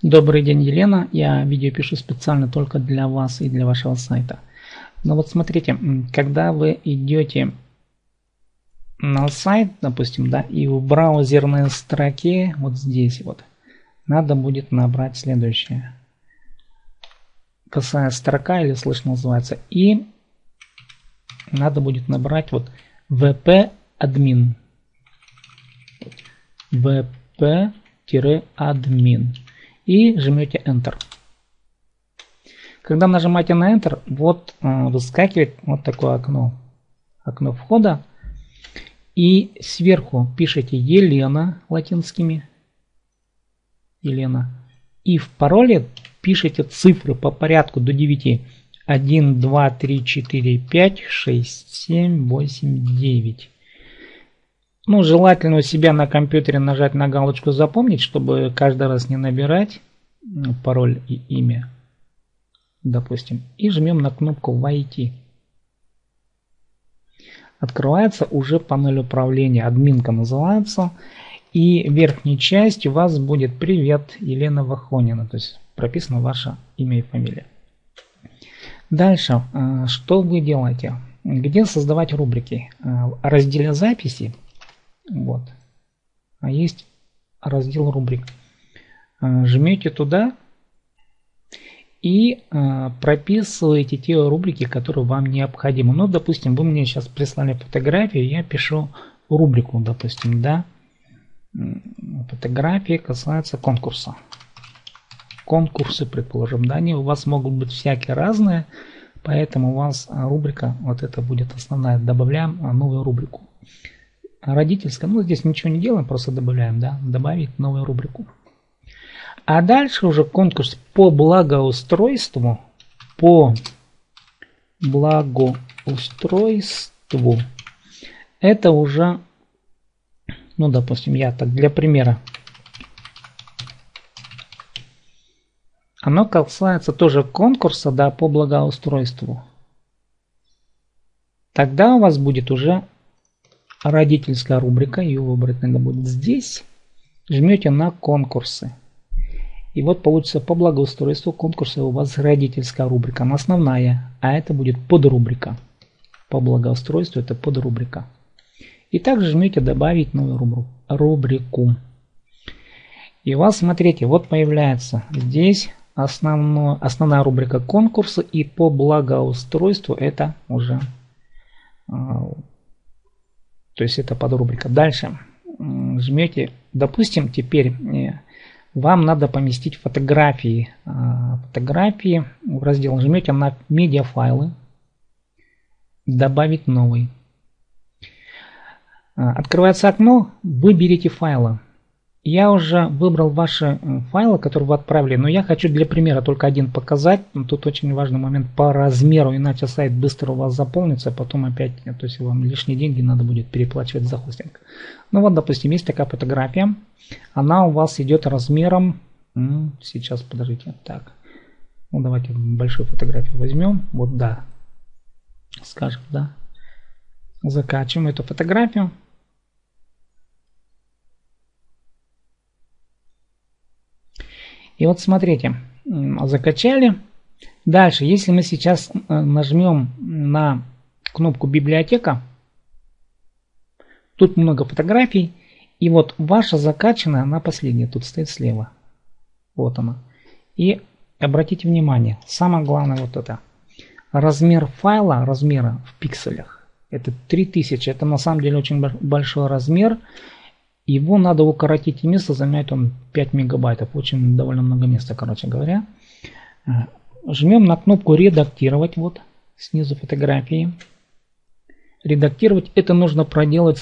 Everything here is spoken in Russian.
Добрый день, Елена. Я видео пишу специально только для вас и для вашего сайта. Но вот смотрите, когда вы идете на сайт, допустим, да, и в браузерной строке, вот здесь вот, надо будет набрать следующее. Косая строка или слышно называется. И надо будет набрать вот vp-admin. vp-admin. И жмете Enter. Когда нажимаете на Enter, вот выскакивает вот такое окно. Окно входа. И сверху пишите Елена латинскими. Елена. И в пароле пишите цифры по порядку до 9. 1, 2, 3, 4, 5, 6, 7, 8, 9. Ну, желательно у себя на компьютере нажать на галочку «Запомнить», чтобы каждый раз не набирать пароль и имя, допустим. И жмем на кнопку «Войти». Открывается уже панель управления. Админка называется. И в верхней части у вас будет «Привет, Елена Вахонина». То есть прописано ваше имя и фамилия. Дальше, что вы делаете? Где создавать рубрики? В разделе «Записи». Вот. А есть раздел рубрик. Жмете туда и прописываете те рубрики, которые вам необходимы. Ну, допустим, вы мне сейчас прислали фотографию, я пишу рубрику, допустим, да. Фотографии касаются конкурса. Конкурсы, предположим, да, они у вас могут быть всякие разные, поэтому у вас рубрика, вот это будет основная. Добавляем новую рубрику. Родительская, ну здесь ничего не делаем, просто добавляем, да, добавить новую рубрику. А дальше уже конкурс по благоустройству. По благоустройству. Это уже, ну допустим, я так для примера. Оно касается тоже конкурса, да, по благоустройству. Тогда у вас будет уже родительская рубрика, ее выбрать надо будет здесь. Жмете на конкурсы. И вот получится по благоустройству конкурса у вас родительская рубрика, она основная, а это будет подрубрика. По благоустройству это подрубрика. И также жмете добавить новую рубрику. И у вас, смотрите, вот появляется здесь основная рубрика конкурса, и по благоустройству это уже... То есть это подрубрика. Дальше жмете, допустим, теперь вам надо поместить фотографии. Фотографии в раздел жмете на медиафайлы, добавить новый. Открывается окно, выберите файлы. Я уже выбрал ваши файлы, которые вы отправили, но я хочу для примера только один показать. Тут очень важный момент по размеру, иначе сайт быстро у вас заполнится, а потом опять, то есть вам лишние деньги надо будет переплачивать за хостинг. Ну вот, допустим, есть такая фотография, она у вас идет размером, сейчас, подождите, так, ну давайте большую фотографию возьмем, вот да, скажем, да, закачиваем эту фотографию. И вот смотрите, закачали. Дальше, если мы сейчас нажмем на кнопку «Библиотека», тут много фотографий. И вот ваша закачанная, она последняя, тут стоит слева. Вот она. И обратите внимание, самое главное вот это. Размер файла, размера в пикселях, это 3000. Это на самом деле очень большой размер. Его надо укоротить, и место займет он 5 мегабайтов. Очень довольно много места, короче говоря. Жмем на кнопку «Редактировать». Вот снизу фотографии. Редактировать это нужно проделать